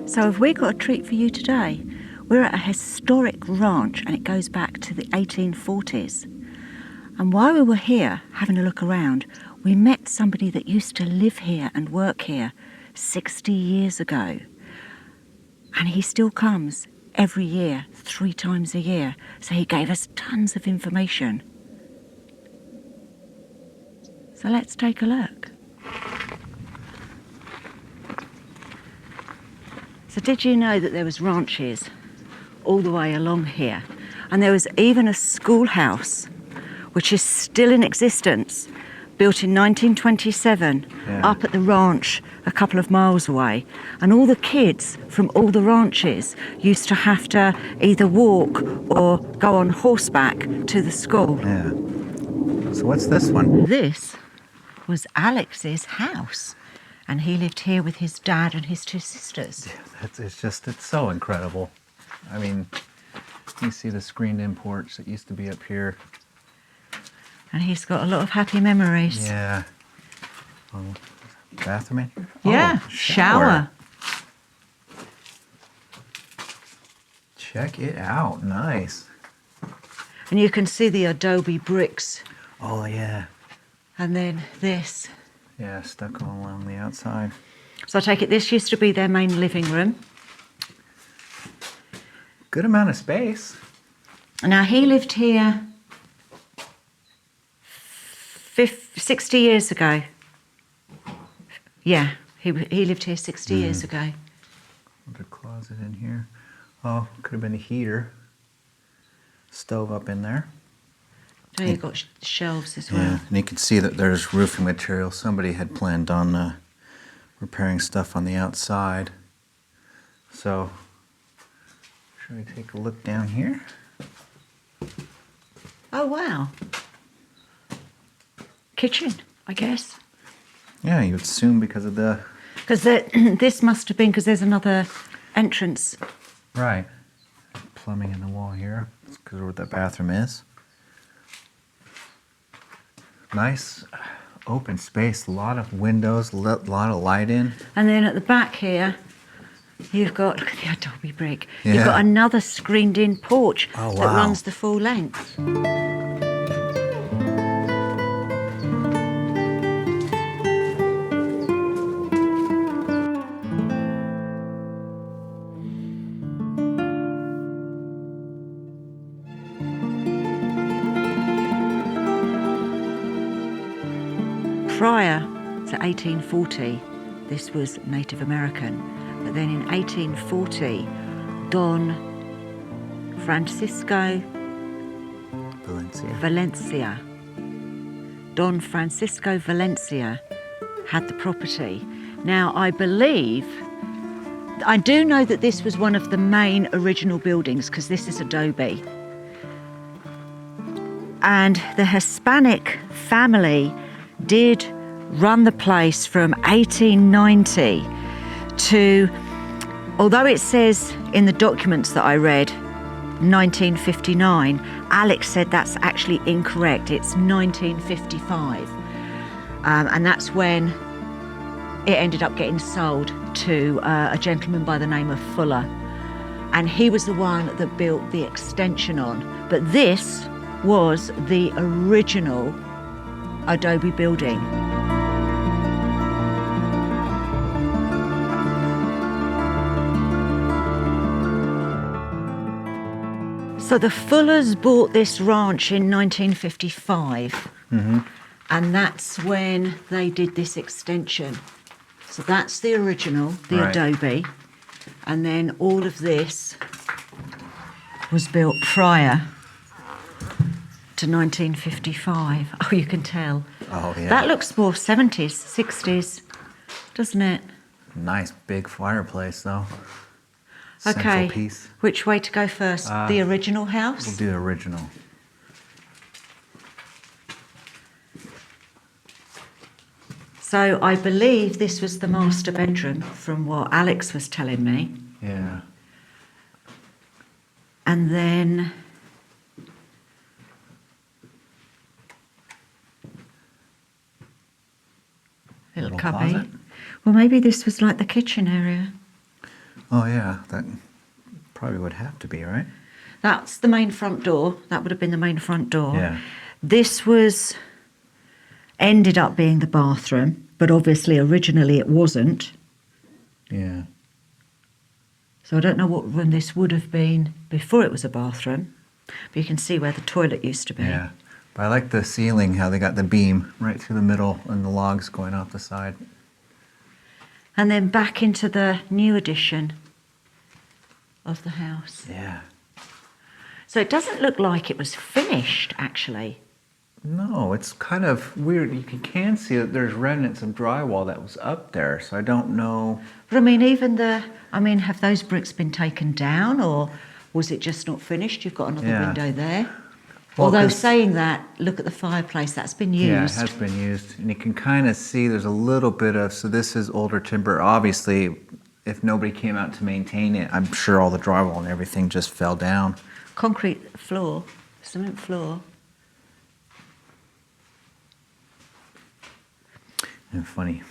So have we got a treat for you today? We're at a historic ranch and it goes back to the 1840s. And while we were here having a look around, we met somebody that used to live here and work here 60 years ago. And he still comes every year, 3 times a year. So he gave us tons of information. So let's take a look. So did you know that there was ranches all the way along here? And there was even a schoolhouse, which is still in existence, built in 1927, up at the ranch a couple of miles away. And all the kids from all the ranches used to have to either walk or go on horseback to the school. Yeah. So what's this one? This was Alex's house. And he lived here with his dad and his 2 sisters. Yeah, it's so incredible. I mean, you see the screened-in porch that used to be up here. And he's got a lot of happy memories. Yeah. Oh, bathroom in here? Yeah, oh, shower. Check it out. Nice. And you can see the adobe bricks. Oh, yeah. And then this. Yeah, stuck all along the outside. So I take it this used to be their main living room. Good amount of space. Now he lived here 60 years ago. Yeah, he lived here 60 years ago. Another closet in here. Oh, could have been a heater. Stove up in there. So you've got shelves as well. Yeah, and you can see that there's roofing material. Somebody had planned on repairing stuff on the outside. So, should we take a look down here? Oh, wow. Kitchen, I guess. Yeah, you would assume because of the... Because this must have been because there's another entrance. Right. Plumbing in the wall here. That's because of where the bathroom is. Nice open space, a lot of windows, a lot of light in. And then at the back here, you've got, look at the adobe brick. Yeah. You've got another screened-in porch Oh, that wow. runs the full length. Prior to 1840, this was Native American, but then in 1840, Don Francisco Valenzuela. Don Francisco Valenzuela had the property. Now, I do know that this was one of the main original buildings because this is adobe. And the Hispanic family did run the place from 1890 to, although it says in the documents that I read, 1959, Alex said that's actually incorrect. It's 1955. And that's when it ended up getting sold to a gentleman by the name of Fuller. And he was the one that built the extension on. But this was the original adobe building. So the Fullers bought this ranch in 1955, and that's when they did this extension. So that's the original, the adobe, and then all of this was built prior to 1955. Oh, you can tell. Oh, yeah. That looks more 70s, 60s, doesn't it? Nice big fireplace, though. Okay, Central piece. Which way to go first? The original house? We'll do the original. So I believe this was the master bedroom from what Alex was telling me. Yeah. And then little cubby. Closet? Well, maybe this was like the kitchen area. Oh, yeah, that probably would have to be, right? That's the main front door. That would have been the main front door. Yeah. This ended up being the bathroom, but obviously originally it wasn't. Yeah. So I don't know what room this would have been before it was a bathroom, but you can see where the toilet used to be. Yeah. But I like the ceiling, how they got the beam right through the middle and the logs going off the side. And then back into the new addition of the house. Yeah. So it doesn't look like it was finished, actually. No, it's kind of weird. You can see that there's remnants of drywall that was up there, so I don't know. But I mean, have those bricks been taken down, or was it just not finished? You've got another window there. Well, although saying that, look at the fireplace, that's been used. Yeah, it has been used. And you can kind of see there's a little bit of, so this is older timber. Obviously, if nobody came out to maintain it, I'm sure all the drywall and everything just fell down. Concrete floor, cement floor. And funny,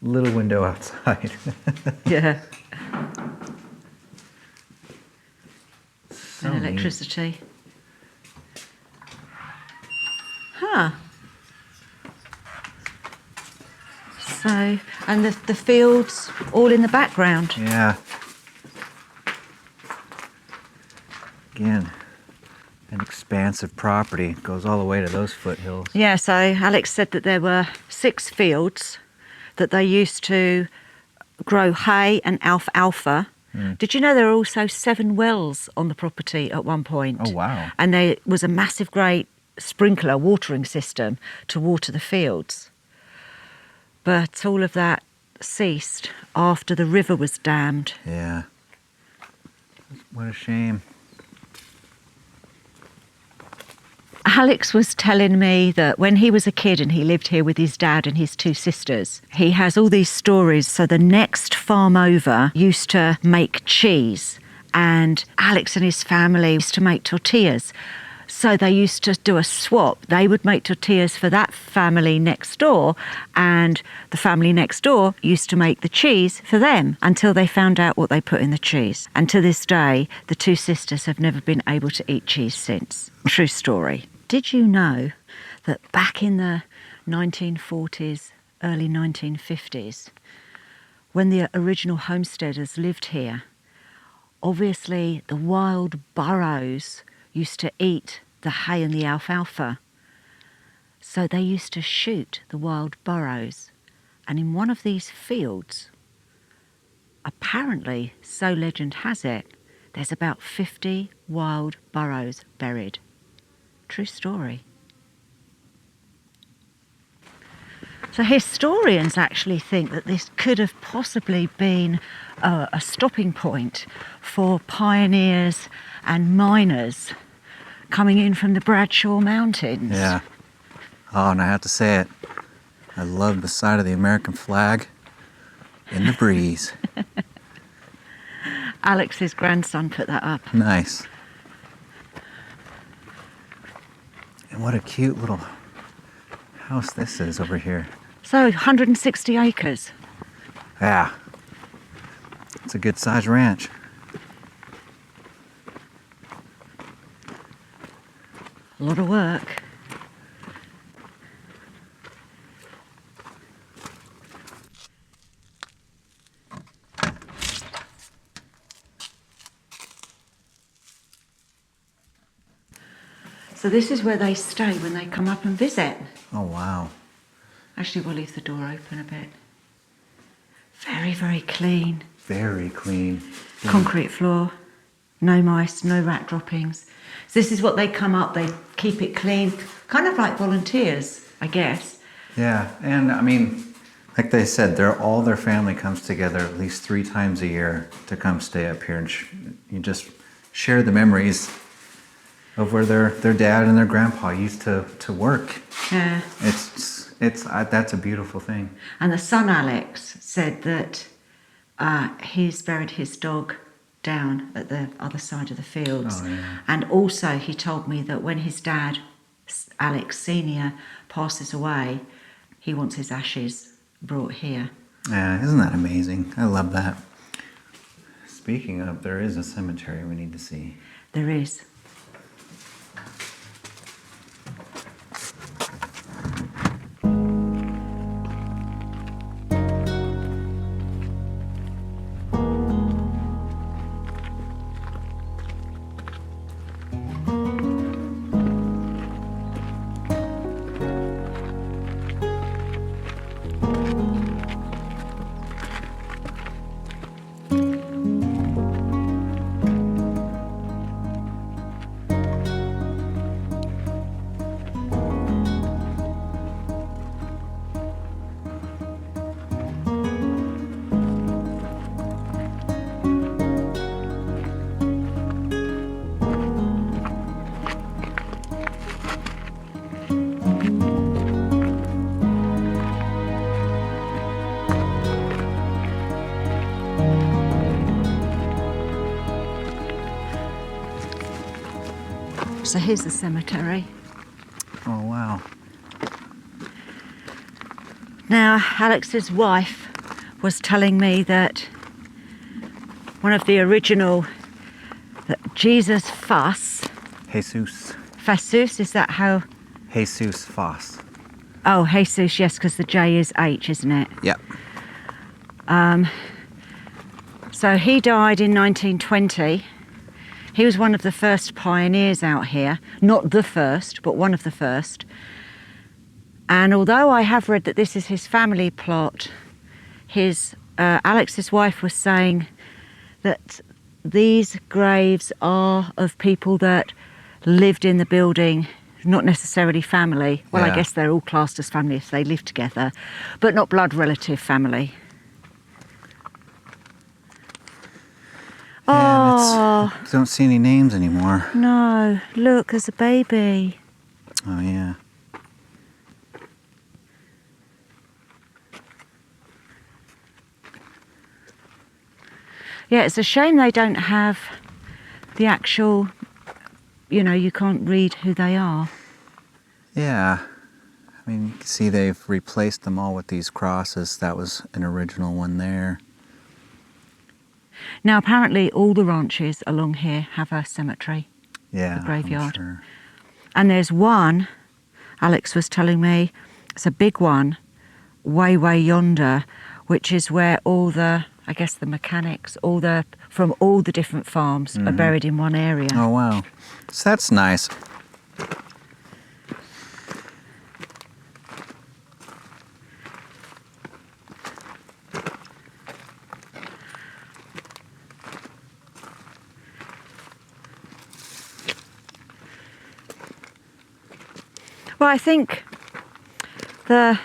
little window outside. Yeah. So and electricity. Huh. So, and the fields all in the background. Yeah. Again, an expansive property. Goes all the way to those foothills. Yeah, so Alex said that there were 6 fields that they used to grow hay and alfalfa. Did you know there were also 7 wells on the property at one point? Oh, wow. And there was a massive, great sprinkler watering system to water the fields. But all of that ceased after the river was dammed. Yeah. What a shame. Alex was telling me that when he was a kid and he lived here with his dad and his 2 sisters, he has all these stories. So the next farm over used to make cheese, and Alex and his family used to make tortillas. So they used to do a swap. They would make tortillas for that family next door, and the family next door used to make the cheese for them until they found out what they put in the cheese. And to this day, the 2 sisters have never been able to eat cheese since. True story. Did you know that back in the 1940s, early 1950s, when the original homesteaders lived here, obviously the wild burros used to eat the hay and the alfalfa. So they used to shoot the wild burros. And in one of these fields, apparently, so legend has it, there's about 50 wild burros buried. True story. So historians actually think that this could have possibly been a stopping point for pioneers and miners coming in from the Bradshaw Mountains. Yeah. Oh, and I have to say it. I love the sight of the American flag in the breeze. Alex's grandson put that up. Nice. And what a cute little house this is over here. So 160 acres. Yeah. It's a good sized ranch. A lot of work. So this is where they stay when they come up and visit. Oh, wow. Actually, we'll leave the door open a bit. Very, very clean. Very clean. Concrete floor. No mice, no rat droppings. So this is what they come up, they keep it clean. Kind of like volunteers, I guess. Yeah, and I mean, like they said, all their family comes together at least 3 times a year to come stay up here, and you just share the memories of where their dad and their grandpa used to work. Yeah. That's a beautiful thing. And the son Alex said that he's buried his dog down at the other side of the fields. Oh, yeah. And also he told me that when his dad, Alex Senior, passes away, he wants his ashes brought here. Yeah, isn't that amazing? I love that. speaking of, there is a cemetery we need to see. There is. So here's the cemetery. Oh, wow. Now, Alex's wife was telling me that one of the original Jesus Fuss. Jesus. Fassus, is that how? Jesus Foss. Oh, Jesus, yes, because the J is H, isn't it? Yep. So he died in 1920. He was one of the first pioneers out here. Not the first, but one of the first. And although I have read that this is his family plot, Alex's wife was saying that these graves are of people that lived in the building, not necessarily family. Well, Yeah. I guess they're all classed as family if they live together, but not blood relative family. Yeah, don't see any names anymore. No, look, there's a baby. Oh, yeah. Yeah, it's a shame they don't have the actual, you can't read who they are. Yeah. I mean, you can see they've replaced them all with these crosses. That was an original one there. Now, apparently all the ranches along here have a cemetery, Yeah, a graveyard. I'm sure. And there's one, Alex was telling me, it's a big one, way yonder, which is where all the, I guess the mechanics, from all the different farms are buried in one area. Oh, wow. So that's nice. Well, I think the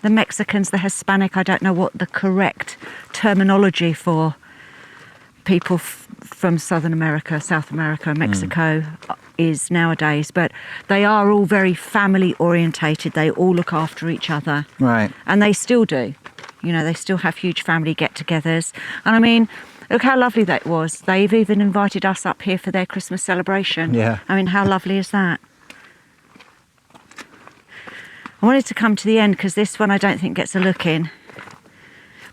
Mexicans, the Hispanic, I don't know what the correct terminology for people from Southern America, South America, Mexico is nowadays, but they are all very family orientated. They all look after each other. Right. And they still do. They still have huge family get-togethers. And I mean, look how lovely that was. They've even invited us up here for their Christmas celebration. Yeah. I mean, how lovely is that? I wanted to come to the end because this one I don't think gets a look in.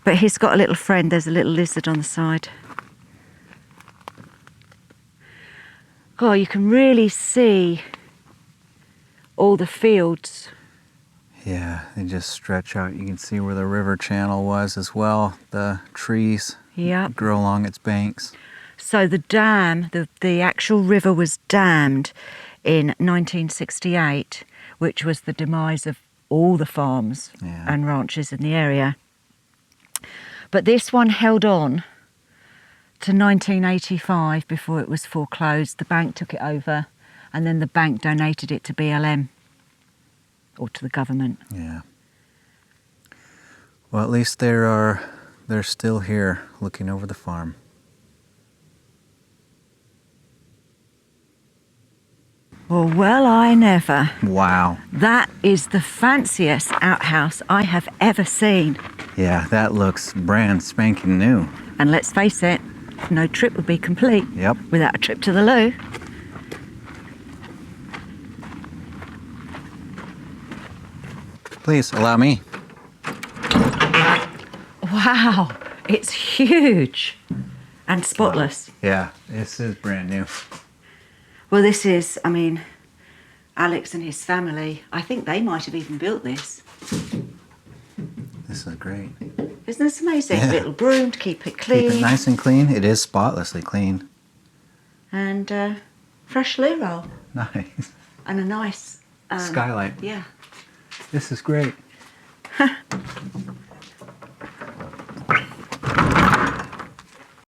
But he's got a little friend. There's a little lizard on the side. Oh, you can really see all the fields. Yeah, they just stretch out. You can see where the river channel was as well. The trees grow along its banks. So the dam, the actual river was dammed in 1968, which was the demise of all the farms and ranches in the area. But this one held on to 1985 before it was foreclosed. The bank took it over, and then the bank donated it to BLM, or to the government. Yeah. Well, at least they're still here looking over the farm. Well, I never. Wow. That is the fanciest outhouse I have ever seen. Yeah, that looks brand spanking new. And let's face it, no trip would be complete without a trip to the loo. Please allow me. Wow, it's huge. and spotless. Yeah, this is brand new. Well, this is, I mean, Alex and his family, I think they might have even built this. This is great. Isn't this amazing? Yeah. Little broom to keep it clean. Keep it nice and clean. It is spotlessly clean. And fresh loo roll. Nice. And a nice... Skylight. Yeah. This is great.